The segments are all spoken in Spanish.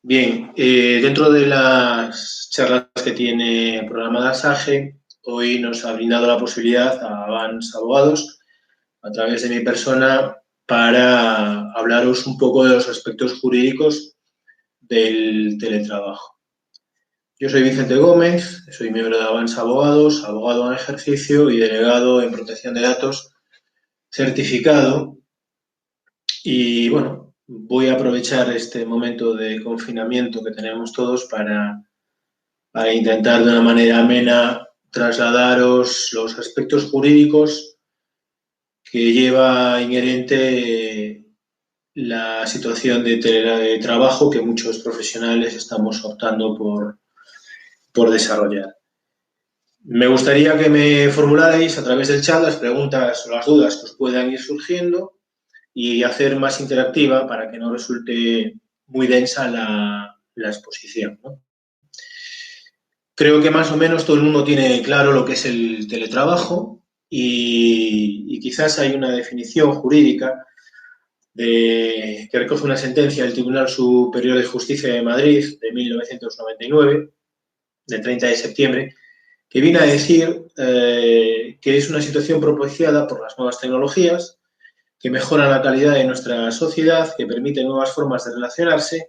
Bien, dentro de las charlas que tiene programadas AGE, hoy nos ha brindado la posibilidad a Avance Abogados, a través de mi persona, para hablaros un poco de los aspectos jurídicos del teletrabajo. Yo soy Vicente Gómez, soy miembro de Avance Abogados, abogado en ejercicio y delegado en protección de datos certificado. Y bueno, voy a aprovechar este momento de confinamiento que tenemos todos para intentar de una manera amena trasladaros los aspectos jurídicos que lleva inherente la situación de teletrabajo que muchos profesionales estamos optando por desarrollar. Me gustaría que me formularais a través del chat las preguntas o las dudas que os puedan ir surgiendo y hacer más interactiva para que no resulte muy densa la exposición, ¿no? Creo que más o menos todo el mundo tiene claro lo que es el teletrabajo y quizás hay una definición jurídica que recoge una sentencia del Tribunal Superior de Justicia de Madrid de 1999, del 30 de septiembre, que viene a decir que es una situación propiciada por las nuevas tecnologías que mejoran la calidad de nuestra sociedad, que permiten nuevas formas de relacionarse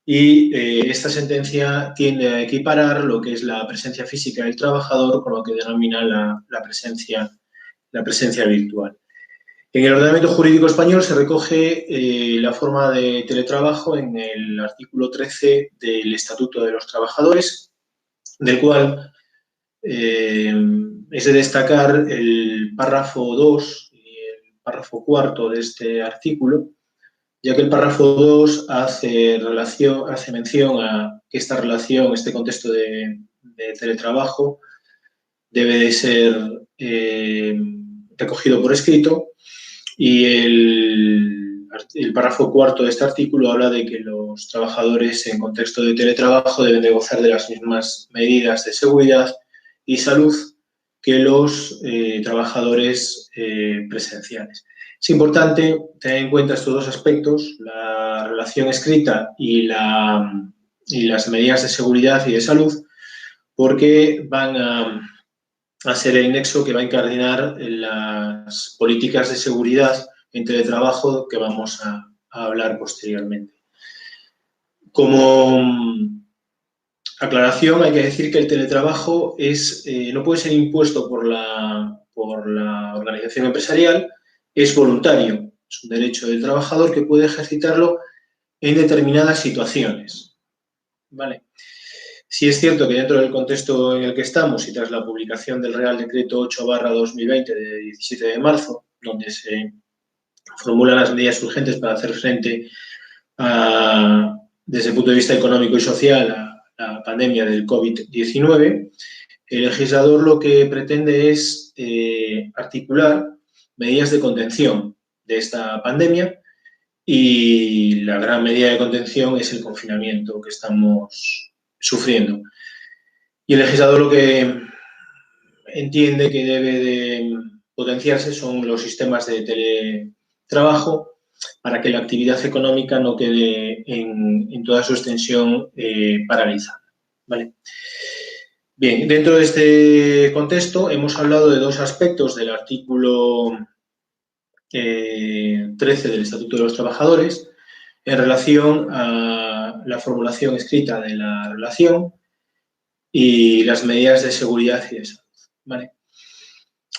y esta sentencia tiende a equiparar lo que es la presencia física del trabajador con lo que denomina la presencia virtual. En el ordenamiento jurídico español se recoge la forma de teletrabajo en el artículo 13 del Estatuto de los Trabajadores, del cual es de destacar el párrafo 2 y el párrafo cuarto de este artículo, ya que el párrafo 2 hace mención a que esta relación, este contexto de teletrabajo, debe de ser recogido por escrito, y el párrafo cuarto de este artículo habla de que los trabajadores en contexto de teletrabajo deben de gozar de las mismas medidas de seguridad y salud que los trabajadores presenciales. Es importante tener en cuenta estos dos aspectos, la relación escrita y las medidas de seguridad y de salud, porque van a ser el nexo que va a encardinar las políticas de seguridad en teletrabajo que vamos a hablar posteriormente. Como aclaración, hay que decir que el teletrabajo no puede ser impuesto por la organización empresarial, es voluntario, es un derecho del trabajador que puede ejercitarlo en determinadas situaciones. ¿Vale? Sí es cierto que dentro del contexto en el que estamos y tras la publicación del Real Decreto 8/2020 de 17 de marzo, donde se formulan las medidas urgentes para hacer frente desde el punto de vista económico y social a la pandemia del COVID-19, el legislador lo que pretende es articular medidas de contención de esta pandemia y la gran medida de contención es el confinamiento que estamos sufriendo. Y el legislador lo que entiende que debe de potenciarse son los sistemas de teletrabajo para que la actividad económica no quede en toda su extensión paralizada. ¿Vale? Bien, dentro de este contexto hemos hablado de dos aspectos del artículo 13 del Estatuto de los Trabajadores en relación a la formulación escrita de la relación y las medidas de seguridad y de salud. ¿Vale?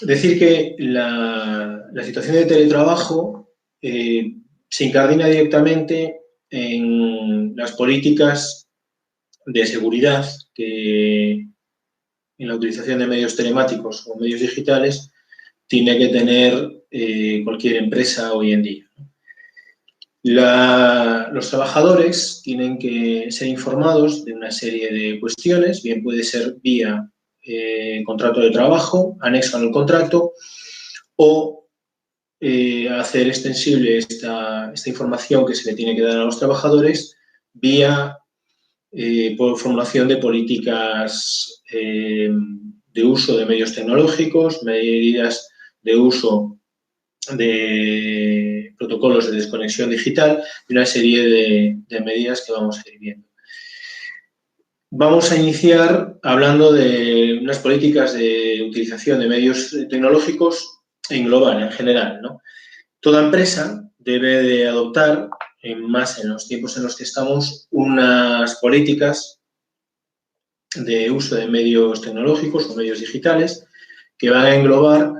Decir que la situación de teletrabajo se incardina directamente en las políticas de seguridad que en la utilización de medios telemáticos o medios digitales tiene que tener cualquier empresa hoy en día. Los trabajadores tienen que ser informados de una serie de cuestiones, bien puede ser vía contrato de trabajo, anexo al contrato, o hacer extensible esta información que se le tiene que dar a los trabajadores vía por formulación de políticas de uso de medios tecnológicos, medidas de uso de protocolos de desconexión digital y una serie de medidas que vamos a ir viendo. Vamos a iniciar hablando de unas políticas de utilización de medios tecnológicos en global, en general, ¿no? Toda empresa debe de adoptar, más en los tiempos en los que estamos, unas políticas de uso de medios tecnológicos o medios digitales que van a englobar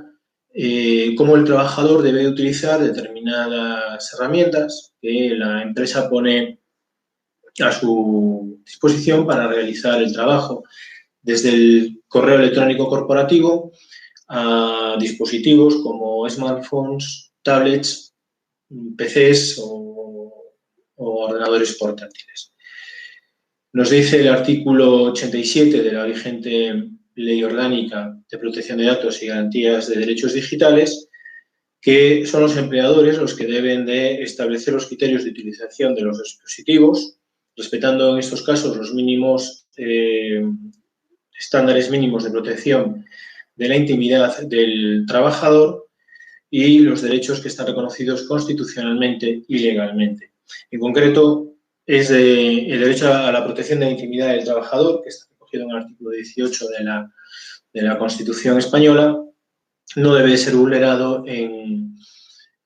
cómo el trabajador debe utilizar determinadas herramientas que la empresa pone a su disposición para realizar el trabajo, desde el correo electrónico corporativo a dispositivos como smartphones, tablets, PCs o ordenadores portátiles. Nos dice el artículo 87 de la vigente Ley Orgánica de Protección de Datos y Garantías de Derechos Digitales que son los empleadores los que deben de establecer los criterios de utilización de los dispositivos, respetando en estos casos los mínimos estándares mínimos de protección de la intimidad del trabajador y los derechos que están reconocidos constitucionalmente y legalmente. En concreto, es el derecho a la protección de la intimidad del trabajador, que está recogido en el artículo 18 de la Constitución española, no debe ser vulnerado en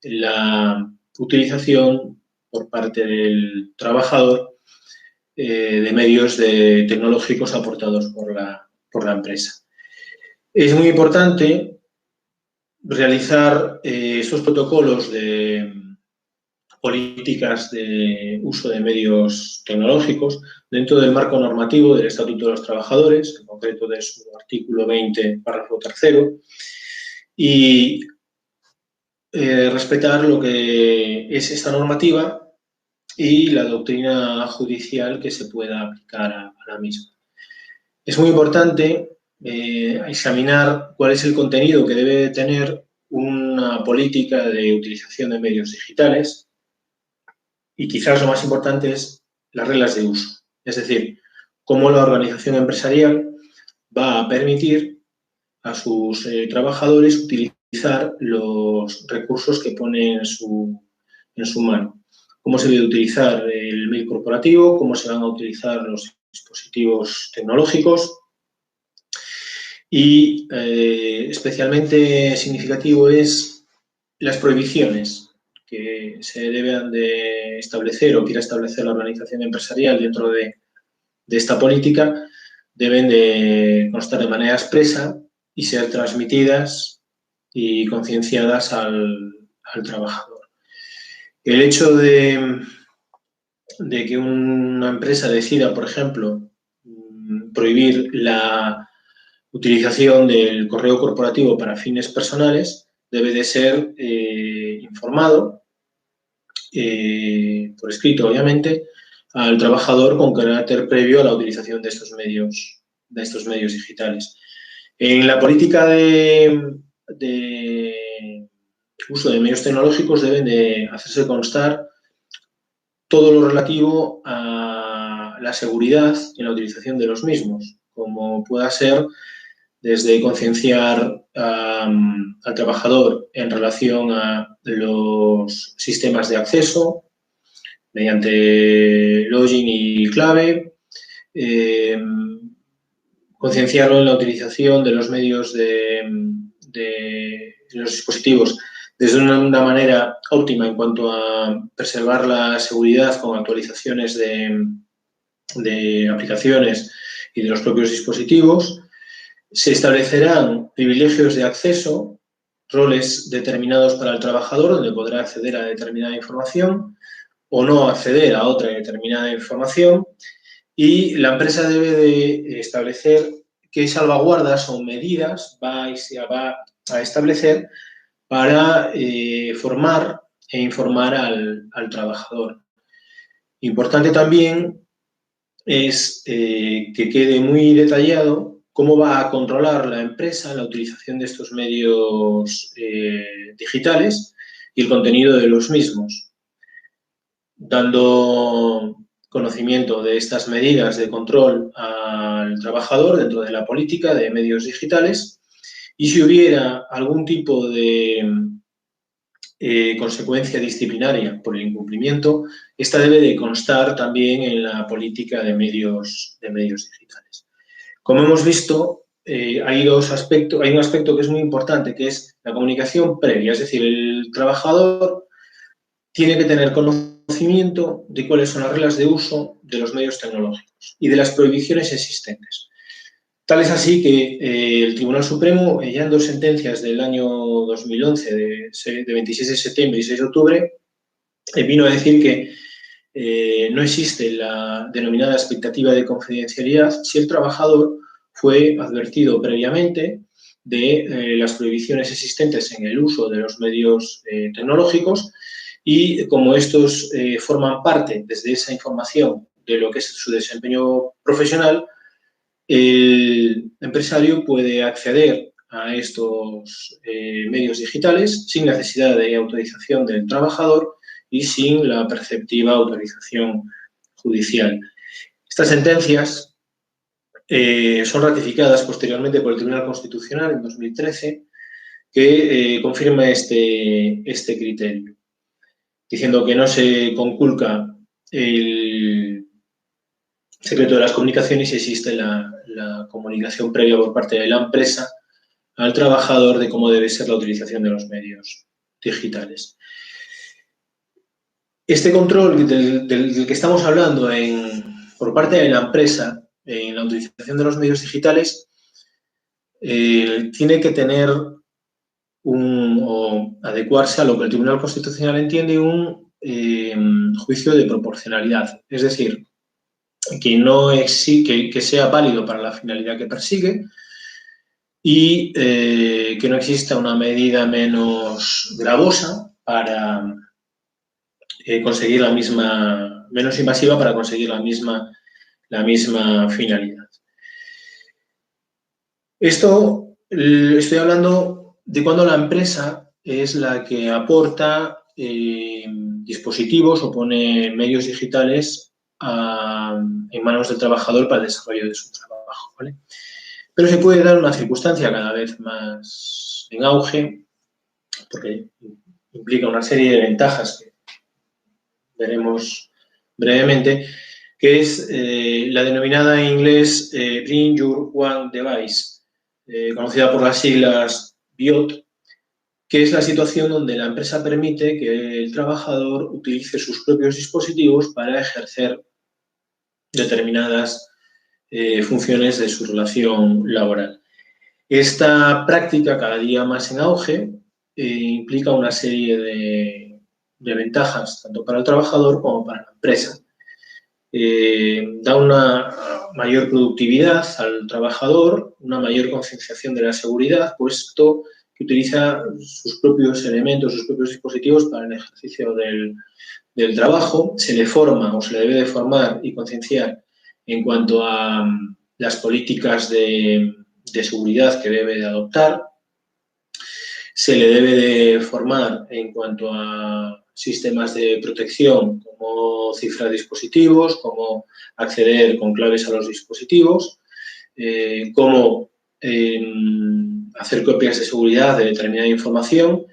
la utilización por parte del trabajador de medios tecnológicos aportados por la empresa. Es muy importante realizar estos protocolos de políticas de uso de medios tecnológicos dentro del marco normativo del Estatuto de los Trabajadores, en concreto de su artículo 20, párrafo 3, y respetar lo que es esta normativa y la doctrina judicial que se pueda aplicar a la misma. Es muy importante examinar cuál es el contenido que debe tener una política de utilización de medios digitales y quizás lo más importante es las reglas de uso, es decir, cómo la organización empresarial va a permitir a sus trabajadores utilizar los recursos que pone en su mano. Cómo se debe utilizar el mail corporativo, cómo se van a utilizar los dispositivos tecnológicos y especialmente significativo es las prohibiciones que se deben de establecer o quiera establecer la organización empresarial dentro de esta política, deben de constar de manera expresa y ser transmitidas y concienciadas al trabajador. El hecho de que una empresa decida, por ejemplo, prohibir la utilización del correo corporativo para fines personales debe de ser informado por escrito, obviamente, al trabajador con carácter previo a la utilización de estos medios digitales. En la política de uso de medios tecnológicos deben de hacerse constar todo lo relativo a la seguridad en la utilización de los mismos, como pueda ser desde concienciar al trabajador en relación a los sistemas de acceso mediante login y clave, concienciarlo en la utilización de los medios de los dispositivos desde una manera óptima en cuanto a preservar la seguridad con actualizaciones de aplicaciones y de los propios dispositivos. Se establecerán privilegios de acceso, roles determinados para el trabajador, donde podrá acceder a determinada información o no acceder a otra determinada información, y la empresa debe de establecer qué salvaguardas o medidas va a establecer para formar e informar al trabajador. Importante también es que quede muy detallado cómo va a controlar la empresa la utilización de estos medios digitales y el contenido de los mismos, dando conocimiento de estas medidas de control al trabajador dentro de la política de medios digitales, y si hubiera algún tipo de consecuencia disciplinaria por el incumplimiento, esta debe de constar también en la política de medios digitales. Como hemos visto, hay un aspecto que es muy importante, que es la comunicación previa, es decir, el trabajador tiene que tener conocimiento de cuáles son las reglas de uso de los medios tecnológicos y de las prohibiciones existentes. Tal es así que el Tribunal Supremo, ya en dos sentencias del año 2011, de 26 de septiembre y 6 de octubre, vino a decir que no existe la denominada expectativa de confidencialidad si el trabajador fue advertido previamente de las prohibiciones existentes en el uso de los medios tecnológicos y como estos forman parte desde esa información de lo que es su desempeño profesional, el empresario puede acceder a estos medios digitales sin necesidad de autorización del trabajador y sin la perceptiva autorización judicial. Estas sentencias son ratificadas posteriormente por el Tribunal Constitucional en 2013, que confirma este criterio, diciendo que no se conculca el secreto de las comunicaciones y existe la comunicación previa por parte de la empresa al trabajador de cómo debe ser la utilización de los medios digitales. Este control del que estamos hablando por parte de la empresa en la utilización de los medios digitales tiene que tener o adecuarse a lo que el Tribunal Constitucional entiende un juicio de proporcionalidad, es decir, que sea válido para la finalidad que persigue y que no exista una medida menos gravosa para conseguir menos invasiva para conseguir la misma finalidad. Esto estoy hablando de cuando la empresa es la que aporta dispositivos o pone medios digitales en manos del trabajador para el desarrollo de su trabajo, ¿vale? Pero se puede dar una circunstancia cada vez más en auge, porque implica una serie de ventajas que veremos brevemente, que es la denominada en inglés Bring Your Own Device, conocida por las siglas BIOT, que es la situación donde la empresa permite que el trabajador utilice sus propios dispositivos para ejercer determinadas funciones de su relación laboral. Esta práctica, cada día más en auge, implica una serie de ventajas, tanto para el trabajador como para la empresa. Da una mayor productividad al trabajador, una mayor concienciación de la seguridad, puesto que utiliza sus propios elementos, sus propios dispositivos para el ejercicio del trabajo. Se le forma o se le debe de formar y concienciar en cuanto a las políticas de seguridad que debe de adoptar. Se le debe de formar en cuanto a sistemas de protección, como cifrar dispositivos, cómo acceder con claves a los dispositivos, cómo hacer copias de seguridad de determinada información. O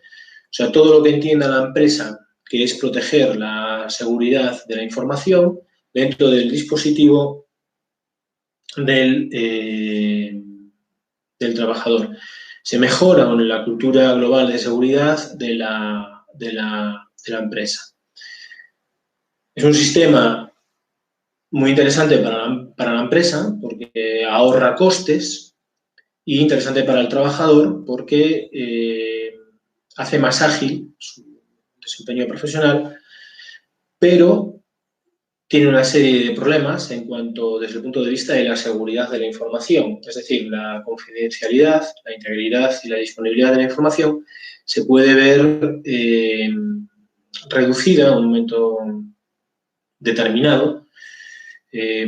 sea, todo lo que entienda la empresa, que es proteger la seguridad de la información dentro del dispositivo del trabajador. Se mejora la cultura global de seguridad de la empresa. Es un sistema muy interesante para la empresa porque ahorra costes y interesante para el trabajador porque hace más ágil su desempeño profesional, pero tiene una serie de problemas desde el punto de vista de la seguridad de la información, es decir, la confidencialidad, la integridad y la disponibilidad de la información se puede ver reducida en un momento determinado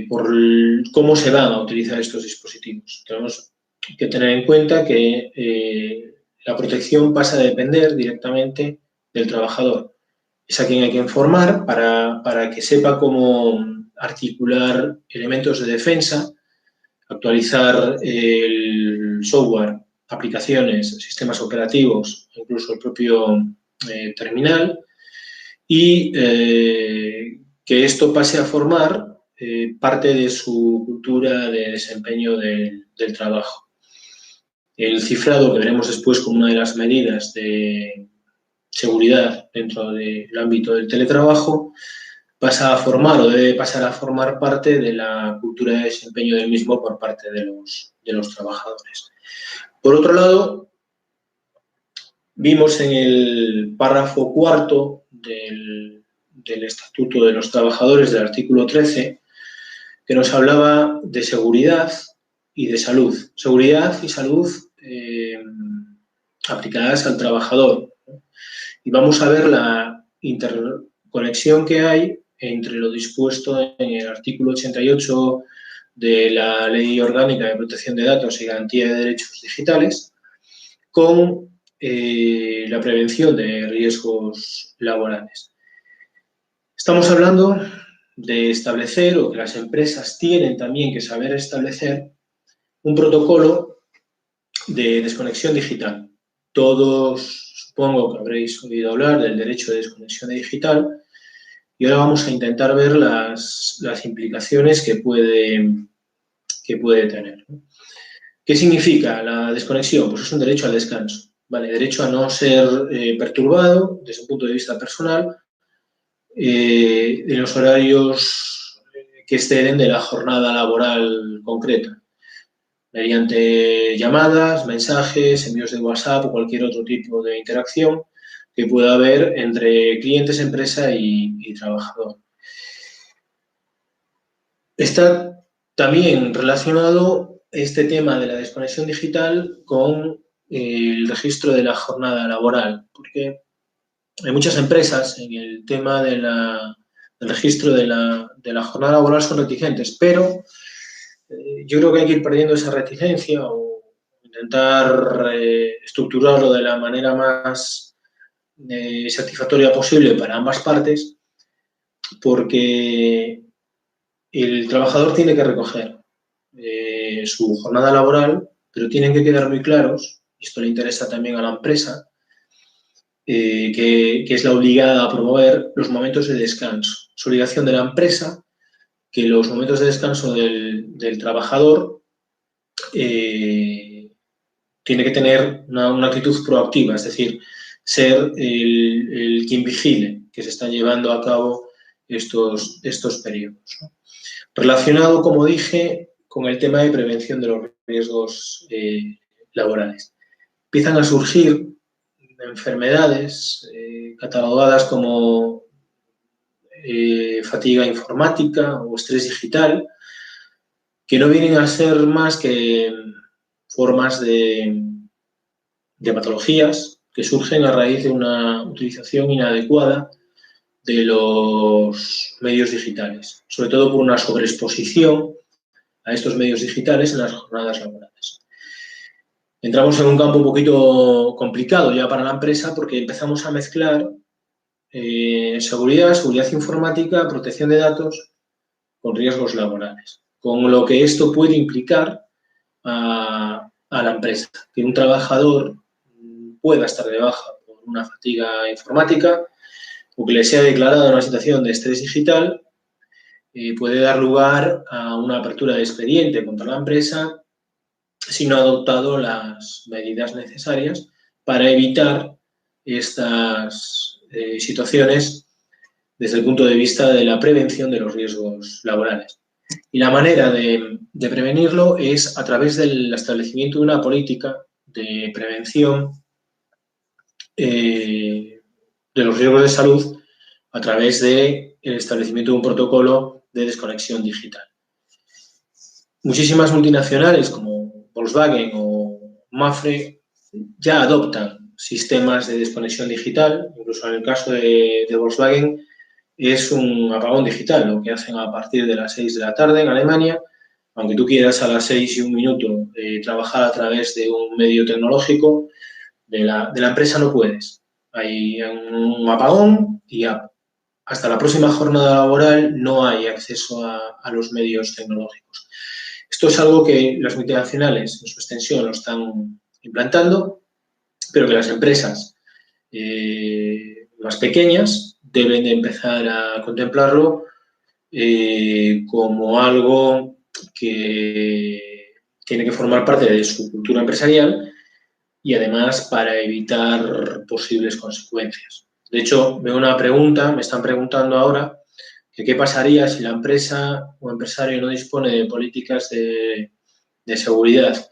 por cómo se van a utilizar estos dispositivos. Tenemos que tener en cuenta que la protección pasa a depender directamente del trabajador. Es a quien hay que informar para que sepa cómo articular elementos de defensa, actualizar el software, aplicaciones, sistemas operativos, incluso el propio terminal y que esto pase a formar parte de su cultura de desempeño del trabajo. El cifrado, que veremos después como una de las medidas de seguridad dentro del ámbito del teletrabajo, pasa a formar o debe pasar a formar parte de la cultura de desempeño del mismo por parte de los trabajadores. Por otro lado, vimos en el párrafo cuarto del Estatuto de los Trabajadores, del artículo 13, que nos hablaba de seguridad y de salud. Seguridad y salud aplicadas al trabajador. Y vamos a ver la interconexión que hay entre lo dispuesto en el artículo 88 de la Ley Orgánica de Protección de Datos y Garantía de Derechos Digitales con la prevención de riesgos laborales. Estamos hablando de establecer, o que las empresas tienen también que saber establecer, un protocolo de desconexión digital. Todos supongo que habréis oído hablar del derecho de desconexión digital y ahora vamos a intentar ver las implicaciones que puede tener. ¿Qué significa la desconexión? Pues es un derecho al descanso, ¿vale? Derecho a no ser perturbado desde un punto de vista personal en los horarios que exceden de la jornada laboral concreta, mediante llamadas, mensajes, envíos de WhatsApp o cualquier otro tipo de interacción que pueda haber entre clientes, empresa y trabajador. Está también relacionado este tema de la desconexión digital con el registro de la jornada laboral, porque hay muchas empresas en el tema del registro de la jornada laboral son reticentes, pero yo creo que hay que ir perdiendo esa reticencia o intentar estructurarlo de la manera más satisfactoria posible para ambas partes, porque el trabajador tiene que recoger su jornada laboral, pero tienen que quedar muy claros, y esto le interesa también a la empresa, que es la obligada a promover los momentos de descanso. Es obligación de la empresa que los momentos de descanso del trabajador tiene que tener una actitud proactiva, es decir, ser el quien vigile que se están llevando a cabo estos periodos, ¿no? Relacionado, como dije, con el tema de prevención de los riesgos laborales. Empiezan a surgir enfermedades catalogadas como fatiga informática o estrés digital, que no vienen a ser más que formas de patologías que surgen a raíz de una utilización inadecuada de los medios digitales, sobre todo por una sobreexposición a estos medios digitales en las jornadas laborales. Entramos en un campo un poquito complicado ya para la empresa porque empezamos a mezclar seguridad informática, protección de datos con riesgos laborales, con lo que esto puede implicar a la empresa, que un trabajador pueda estar de baja por una fatiga informática o que le sea declarada una situación de estrés digital, puede dar lugar a una apertura de expediente contra la empresa si no ha adoptado las medidas necesarias para evitar estas situaciones desde el punto de vista de la prevención de los riesgos laborales. Y la manera de prevenirlo es a través del establecimiento de una política de prevención de los riesgos de salud a través del establecimiento de un protocolo de desconexión digital. Muchísimas multinacionales como Volkswagen o Mapfre ya adoptan sistemas de desconexión digital, incluso en el caso de Volkswagen es un apagón digital, lo que hacen a partir de las 6 de la tarde en Alemania. Aunque tú quieras a las 6 y 1 minuto trabajar a través de un medio tecnológico, de la empresa no puedes. Hay un apagón y hasta la próxima jornada laboral no hay acceso a los medios tecnológicos. Esto es algo que las multinacionales en su extensión lo están implantando, pero que las empresas más pequeñas deben de empezar a contemplarlo como algo que tiene que formar parte de su cultura empresarial y además para evitar posibles consecuencias. De hecho, veo una pregunta, me están preguntando ahora, que qué pasaría si la empresa o empresario no dispone de políticas de seguridad.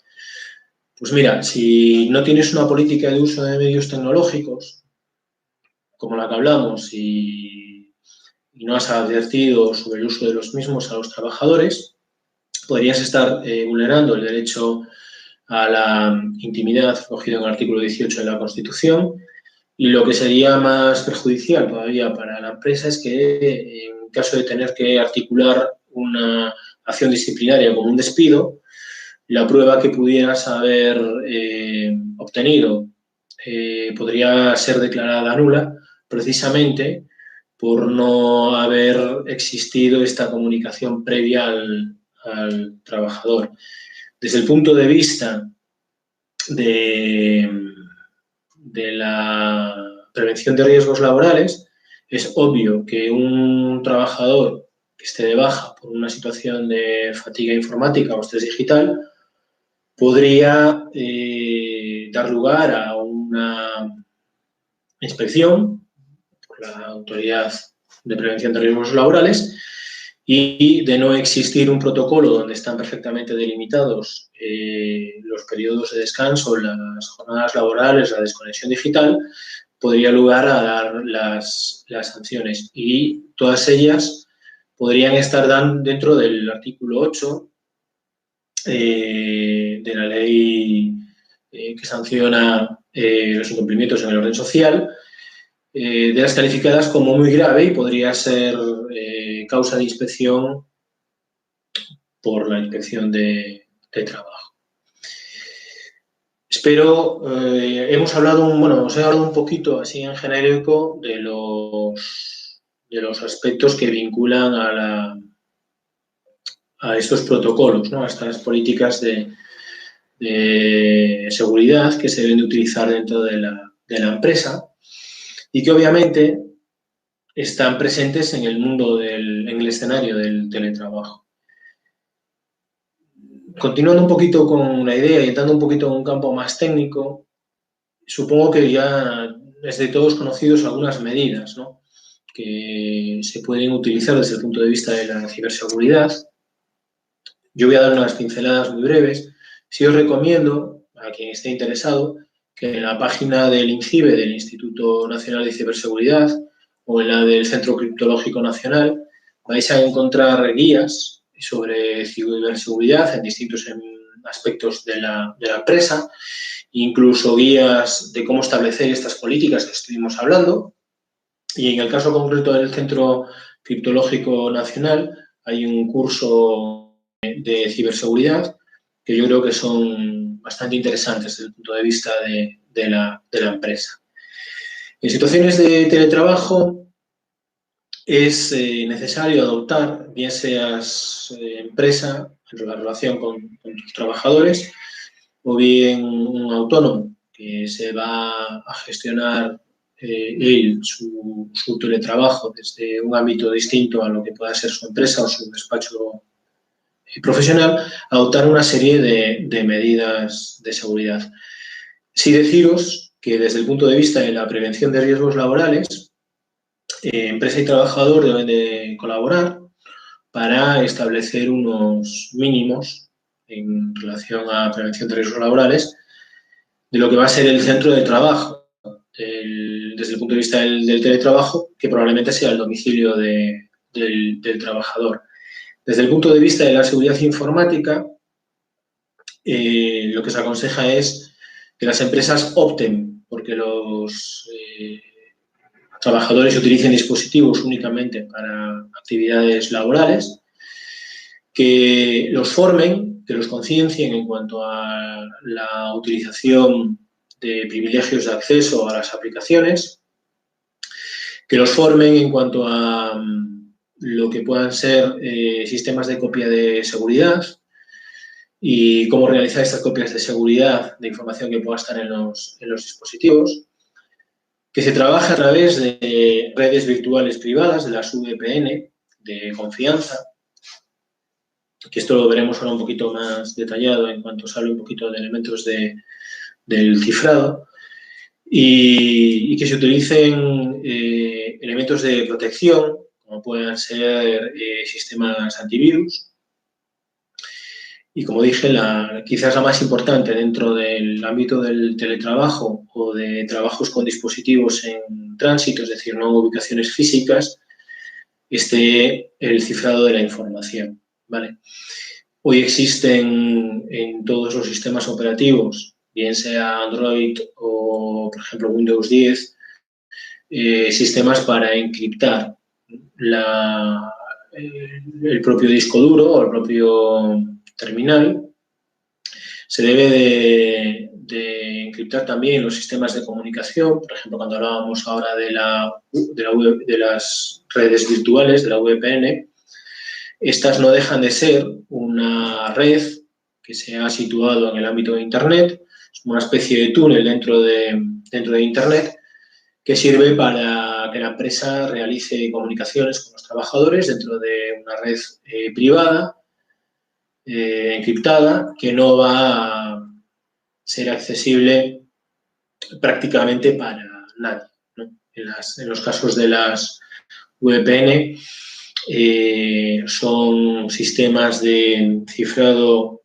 Pues mira, si no tienes una política de uso de medios tecnológicos, como la que hablamos, y no has advertido sobre el uso de los mismos a los trabajadores, podrías estar vulnerando el derecho a la intimidad recogido en el artículo 18 de la Constitución, y lo que sería más perjudicial todavía para la empresa es que en caso de tener que articular una acción disciplinaria como un despido, la prueba que pudieras haber obtenido podría ser declarada nula precisamente por no haber existido esta comunicación previa al trabajador. Desde el punto de vista de la prevención de riesgos laborales, es obvio que un trabajador que esté de baja por una situación de fatiga informática o estrés digital podría dar lugar a una inspección por la Autoridad de Prevención de Riesgos Laborales, y de no existir un protocolo donde están perfectamente delimitados los periodos de descanso, las jornadas laborales, la desconexión digital, podría lugar a dar las sanciones, y todas ellas podrían estar dentro del artículo 8 de la ley que sanciona los incumplimientos en el orden social, de las calificadas como muy grave, y podría ser causa de inspección por la Inspección de Trabajo. Espero, os he hablado un poquito así en genérico de los aspectos que vinculan a estos protocolos, ¿no? A estas políticas de seguridad que se deben de utilizar dentro de la empresa, y que obviamente están presentes en el mundo en el escenario del teletrabajo. Continuando un poquito con la idea y entrando un poquito en un campo más técnico, supongo que ya es de todos conocidos algunas medidas, ¿no?, que se pueden utilizar desde el punto de vista de la ciberseguridad. Yo voy a dar unas pinceladas muy breves. Sí os recomiendo, a quien esté interesado, que en la página del INCIBE, del Instituto Nacional de Ciberseguridad, o en la del Centro Criptológico Nacional, vais a encontrar guías sobre ciberseguridad en distintos aspectos de la empresa, incluso guías de cómo establecer estas políticas que estuvimos hablando. Y en el caso concreto del Centro Criptológico Nacional hay un curso de ciberseguridad que yo creo que son bastante interesantes desde el punto de vista de la empresa. En situaciones de teletrabajo es necesario adoptar, bien seas empresa en la relación con tus trabajadores, o bien un autónomo que se va a gestionar su teletrabajo desde un ámbito distinto a lo que pueda ser su empresa o su despacho profesional, adoptar una serie de medidas de seguridad. Sí deciros que desde el punto de vista de la prevención de riesgos laborales, empresa y trabajador deben de colaborar para establecer unos mínimos en relación a prevención de riesgos laborales de lo que va a ser el centro de trabajo, desde el punto de vista del teletrabajo, que probablemente sea el domicilio del trabajador. Desde el punto de vista de la seguridad informática, lo que se aconseja es que las empresas opten porque los trabajadores utilicen dispositivos únicamente para actividades laborales, que los formen, que los conciencien en cuanto a la utilización de privilegios de acceso a las aplicaciones, que los formen en cuanto a lo que puedan ser sistemas de copia de seguridad y cómo realizar estas copias de seguridad de información que pueda estar en los dispositivos. que se trabaja a través de redes virtuales privadas, de las VPN, de confianza, que esto lo veremos ahora un poquito más detallado en cuanto se hable un poquito de elementos del cifrado, y que se utilicen elementos de protección, como pueden ser sistemas antivirus. Y como dije, quizás la más importante dentro del ámbito del teletrabajo o de trabajos con dispositivos en tránsito, es decir, no ubicaciones físicas, esté el cifrado de la información, ¿vale? Hoy existen en todos los sistemas operativos, bien sea Android o, por ejemplo, Windows 10, sistemas para encriptar el propio disco duro o el propio terminal. Se debe de encriptar también los sistemas de comunicación, por ejemplo, cuando hablábamos ahora de las redes virtuales, de la VPN, estas no dejan de ser una red que se ha situado en el ámbito de Internet, es una especie de túnel dentro de Internet que sirve para que la empresa realice comunicaciones con los trabajadores dentro de una red privada, encriptada, que no va a ser accesible prácticamente para nadie, ¿no? En los casos de las VPN, son sistemas de cifrado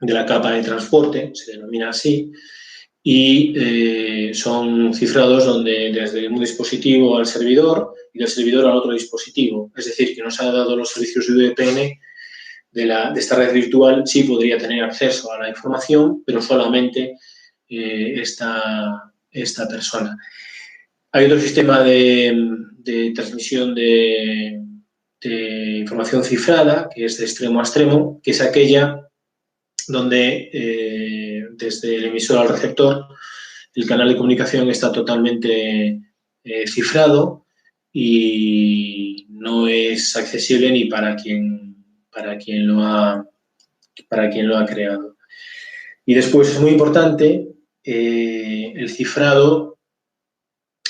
de la capa de transporte, se denomina así, y son cifrados donde desde un dispositivo al servidor y del servidor al otro dispositivo. Es decir, que nos ha dado los servicios de VPN de esta red virtual, sí podría tener acceso a la información, pero solamente esta persona. Hay otro sistema de transmisión de información cifrada, que es de extremo a extremo, que es aquella donde desde el emisor al receptor el canal de comunicación está totalmente cifrado y no es accesible ni para quien lo ha creado. Y después es muy importante el cifrado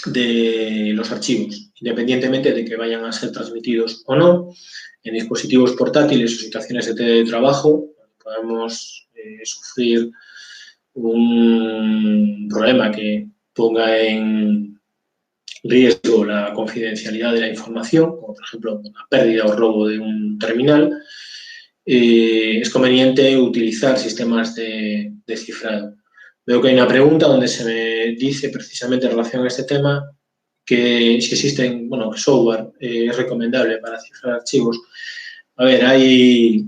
de los archivos, independientemente de que vayan a ser transmitidos o no, en dispositivos portátiles o situaciones de teletrabajo, podemos sufrir un problema que ponga en riesgo la confidencialidad de la información, como por ejemplo la pérdida o robo de un terminal, es conveniente utilizar sistemas de cifrado. Veo que hay una pregunta donde se me dice precisamente en relación a este tema que si existen, software es recomendable para cifrar archivos. A ver, hay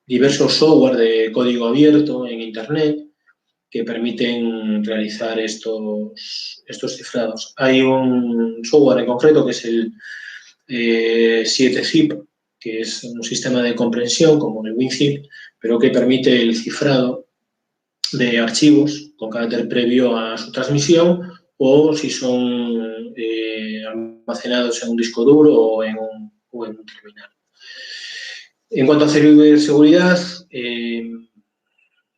diversos software de código abierto en Internet que permiten realizar estos cifrados. Hay un software en concreto que es el 7-zip, que es un sistema de comprensión como el WinZip, pero que permite el cifrado de archivos con carácter previo a su transmisión o si son almacenados en un disco duro o en un terminal. En cuanto a ciberseguridad,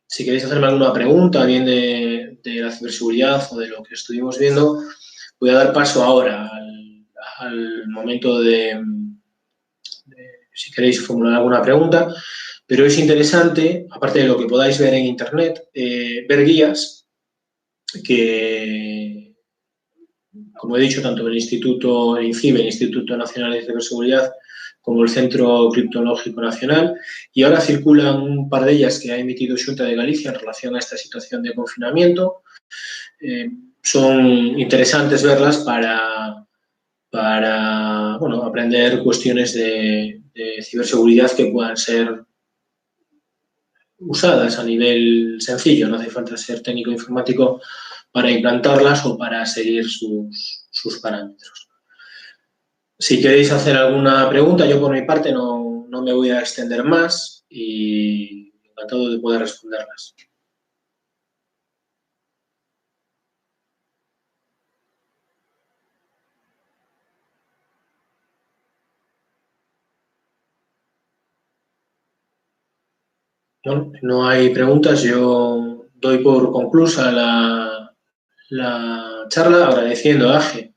si queréis hacerme alguna pregunta, bien de la ciberseguridad o de lo que estuvimos viendo, voy a dar paso ahora al momento de si queréis formular alguna pregunta, pero es interesante, aparte de lo que podáis ver en Internet, ver guías que, como he dicho, tanto el INCIBE, el Instituto Nacional de Ciberseguridad, como el Centro Criptológico Nacional, y ahora circulan un par de ellas que ha emitido Xunta de Galicia en relación a esta situación de confinamiento. Son interesantes verlas para aprender cuestiones de ciberseguridad que puedan ser usadas a nivel sencillo. No hace falta ser técnico informático para implantarlas o para seguir sus parámetros. Si queréis hacer alguna pregunta, yo por mi parte no me voy a extender más y encantado de poder responderlas. Bueno, no hay preguntas. Yo doy por conclusa la charla, agradeciendo a AGE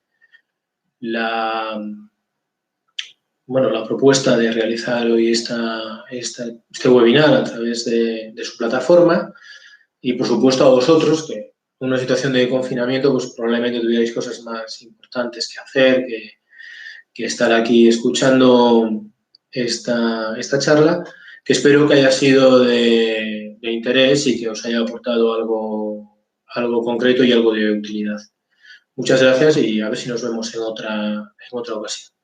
la propuesta de realizar hoy este webinar a través de su plataforma y, por supuesto, a vosotros, que en una situación de confinamiento pues probablemente tuvierais cosas más importantes que hacer que estar aquí escuchando esta charla, que espero que haya sido de interés y que os haya aportado algo concreto y algo de utilidad. Muchas gracias y a ver si nos vemos en otra ocasión.